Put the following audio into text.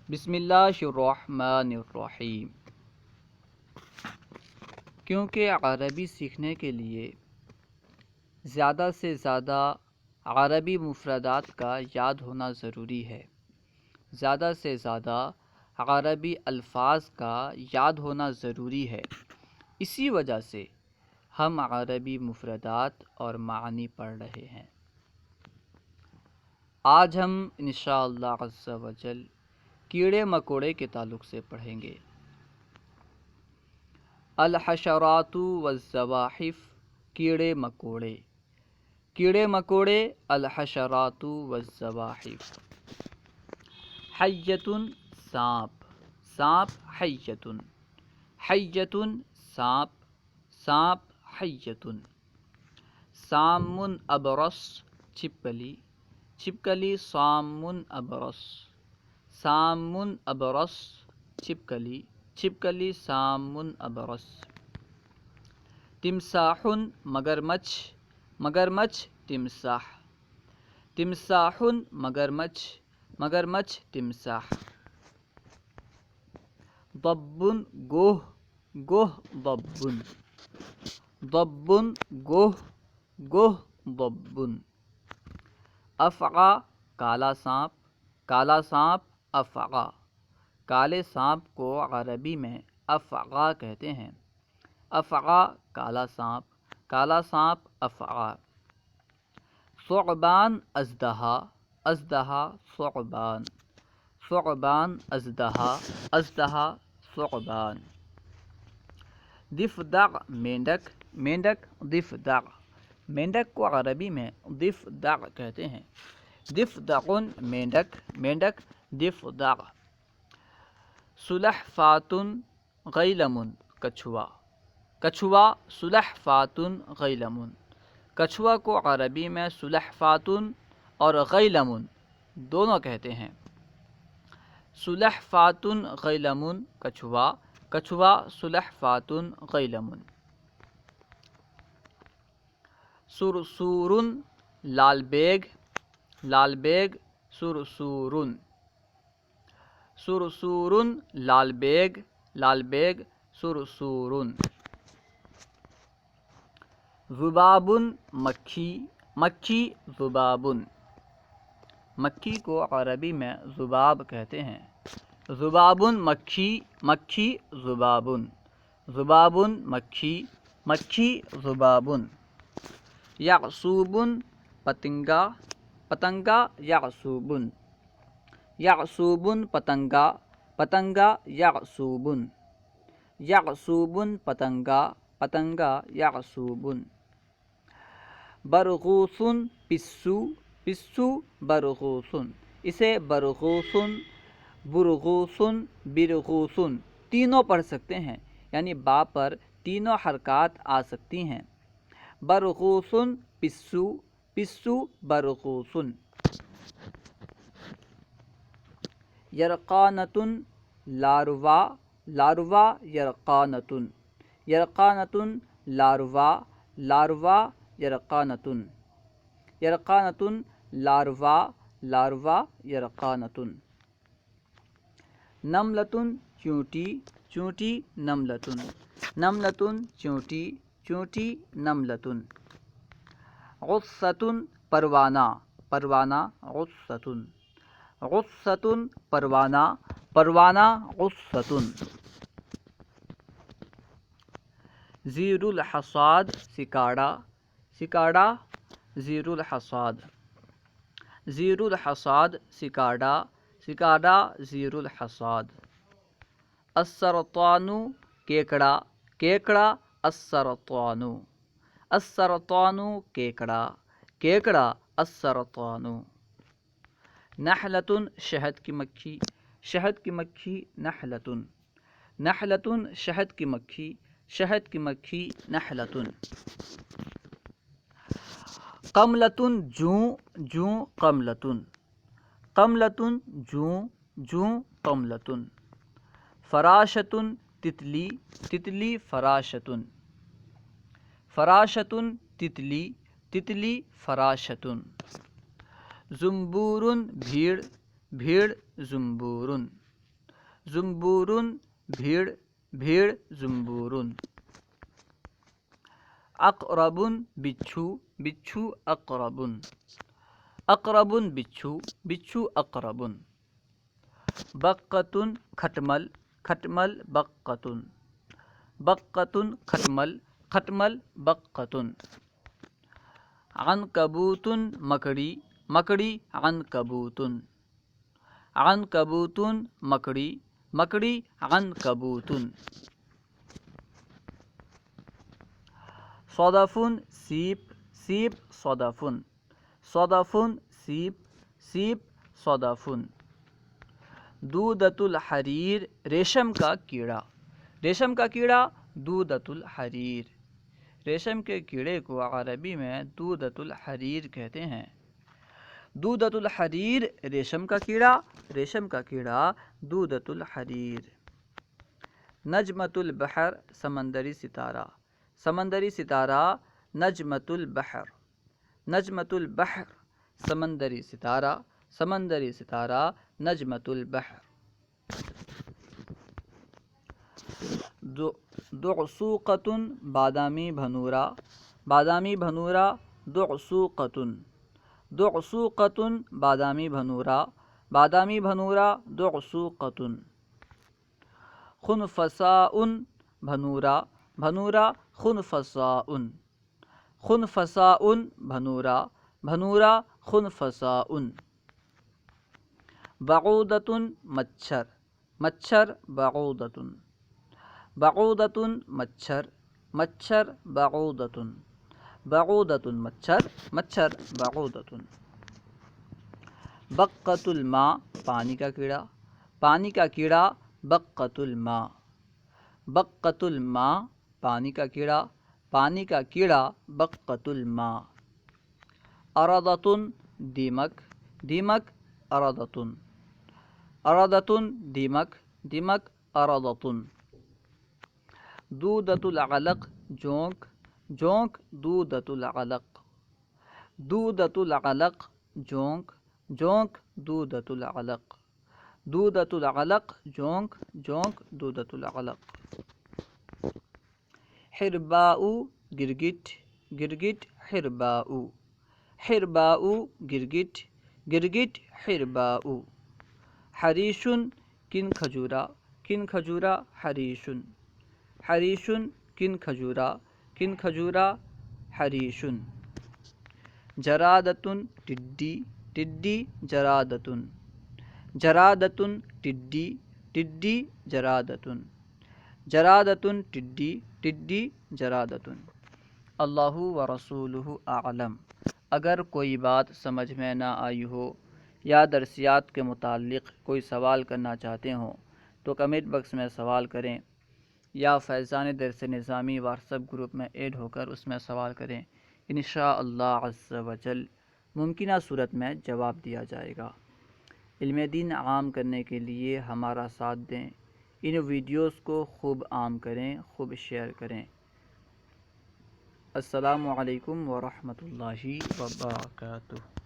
بسم اللہ الرحمن الرحیم۔ کیونکہ عربی سیکھنے کے لیے زیادہ سے زیادہ عربی مفردات کا یاد ہونا ضروری ہے، زیادہ سے زیادہ عربی الفاظ کا یاد ہونا ضروری ہے، اسی وجہ سے ہم عربی مفردات اور معانی پڑھ رہے ہیں۔ آج ہم انشاءاللہ عز و جل کیڑے مکوڑے کے تعلق سے پڑھیں گے۔ الحشرات والزواحف، کیڑے مکوڑے، کیڑے مکوڑے، الحشرات والزواحف۔ حیۃ، سانپ، سانپ حیۃ، حیۃ سانپ، سانپ حیۃ۔ سام ابرص، چھپکلی، چھپکلی سام ابرص، سام ابرص چھپکلی، چھپکلی سام ابرص۔ تمساح، مگرمچھ، مگرمچھ تمساح، تمساح مگرمچھ، مگرمچھ تمساح۔ ضب، گوہ، گوہ ضب، ضب گوہ، گوہ ضب۔ افعی، کالا سانپ، کالا سانپ افعی، کالے سانپ کو عربی میں افعی کہتے ہیں۔ افعی کالا سانپ، کالا سانپ افعی۔ ثعبان، اژدہا، اژدہا ثعبان، ثعبان اژدہا، اژدہا ثعبان۔ ضفدع، مینڈک، مینڈک ضفدع، مینڈک کو عربی میں ضفدع کہتے ہیں۔ ضفدع مینڈک، مینڈک ضفدع۔ سلحفاة، غیلم، کچھوا، کچھوا سلحفاة غیلم، کچھوا کو عربی میں سلحفاة اور غیلم دونوں کہتے ہیں۔ سلحفاة غیلم کچھوا، کچھوا سلحفاة غیلم۔ صرصور، لال بیگ، لال بیگ صرصور، صرصور لال بیگ، لال بیگ صرصور۔ ذباب، مکھی، مکھی ذباب، مکھی کو عربی میں ذباب کہتے ہیں۔ ذباب مکھی، مکھی ذباب، ذباب مکھی، مکھی ذباب۔ یعصوب، پتنگا، پتنگا یعصوب، یعصوب پتنگا، پتنگا یعصوب، یعصوب پتنگا، پتنگا یعصوب۔ برغوث، پسو، پسو برغوث، اسے برغوث، برغوث، برغوث تینوں پڑھ سکتے ہیں، یعنی با پر تینوں حرکات آ سکتی ہیں۔ برغوث پسو، پسو برغوث۔ یرقانۃ، لاروا، لاروا یرقانۃ، یرقانۃ لاروا، لاروا یرقانۃ، یرقانۃ لاروا، لاروا یرقانۃ۔ نملۃ، چونٹی، چونٹی نملۃ، نملۃ چونٹی، چونٹی نملۃ۔ غصۃ، پروانہ، پروانہ غصۃ، غصۃ پروانہ، پروانہ غصۃ۔ زیر الحصاد، سکاڑا، سکاڑا زیر الحصاد، زیر الحصاد سکاڑا، سکاڑا زیر الحصاد۔ السرطان، کیکڑا، کیکڑا السرطان، السرطان کیکڑا، کیکڑا السرطان۔ نحلۃ، شہد کی مکھی، شہد کی مکھی نحلۃ، نحلۃ شہد کی مکھی، شہد کی مکھی نحلۃ۔ قملۃ، جوں، جوں قملۃ، قملۃ جوں، جوں قملۃ۔ فراشۃ، تتلی، تتلی فراشۃ، فراشۃ تتلی، تتلی فراشۃ۔ زنبور، بھیڑ، بھیڑ زنبور، زمبورن بھیڑ بھیڑ زمبورن. اقربن بچھو بچھو اقربن. اقربن بچھو بچھو اقربن. بقتن کھٹمل کھٹمل بقتن. بقتن کھٹمل کھٹمل بقتن. عنکبوتن مکڑی مکڑی عنکبوتن. عنکبوتن مکڑی مکڑی عنکبوتن. صدفن سیپ سیپ صدفن. صدفن سیپ سیپ صدفن. دودۃ الحریر ریشم کا کیڑا ریشم کا کیڑا دودۃ الحریر. ریشم کے کیڑے کو عربی میں دودۃ الحریر کہتے ہیں. دودۃ الحریر ریشم کا کیڑا ریشم کا کیڑا دودۃ الحریر. نجمۃ البحر سمندری ستارہ سمندری ستارہ. نجمۃ البحر نجمۃ البحر سمندری ستارہ سمندری ستارہ. نجمۃ البحر. دعسوقۃ بادامی بھنورا بادامی بھنورا. دعسوقۃ دعسوقۃ بادامی بھنورا بادامی بھنورا. دعسوقۃ. خنفساء بھنورا بھنورا خنفساء. خنفساء بھنورا بھنورا خنفساء. بعوضۃ مچھر مچھر بعوضۃ. بعوضۃ مچھر مچھر بعوضۃ. بعوضۃ مچھر مچھر بعوضۃ. بقۃ الماء پانی کا کیڑا پانی کا کیڑا. بقۃ الماء بقۃ الماء پانی کا کیڑا پانی کا کیڑا. بقۃ الماء. ارضۃ دیمک دیمک ارضۃ. ارضۃ دیمک دیمک ارضۃ. دودۃ العلق جونک جونک دودۃ العلق. دودۃ العلق جونک جونک دودۃ العلق. دودۃ العلق جونک جونک دودۃ العلق. حرباء گرگٹ گرگٹ حرباء. حرباء گرگٹ گرگٹ حرباء. حریشن کن کھجورا کن کھجورا حریشن. حریشن کن کھجورا کن کھجورا حریشن. جرادۃ ٹڈی ٹڈی جرادۃ. جرادۃ ٹڈی ٹڈی جرادۃ. جرادۃ ٹڈی ٹڈی جرادۃ. اللہ ورسولہ اعلم. اگر کوئی بات سمجھ میں نہ آئی ہو یا درسیات کے متعلق کوئی سوال کرنا چاہتے ہوں تو کمنٹ باکس میں سوال کریں یا فیضان درس نظامی واٹس ایپ گروپ میں ایڈ ہو کر اس میں سوال کریں. انشاءاللہ عز و جل ممکنہ صورت میں جواب دیا جائے گا. علم دین عام کرنے کے لیے ہمارا ساتھ دیں. ان ویڈیوز کو خوب عام کریں خوب شیئر کریں. السلام علیکم ورحمۃ اللہ وبرکاتہ.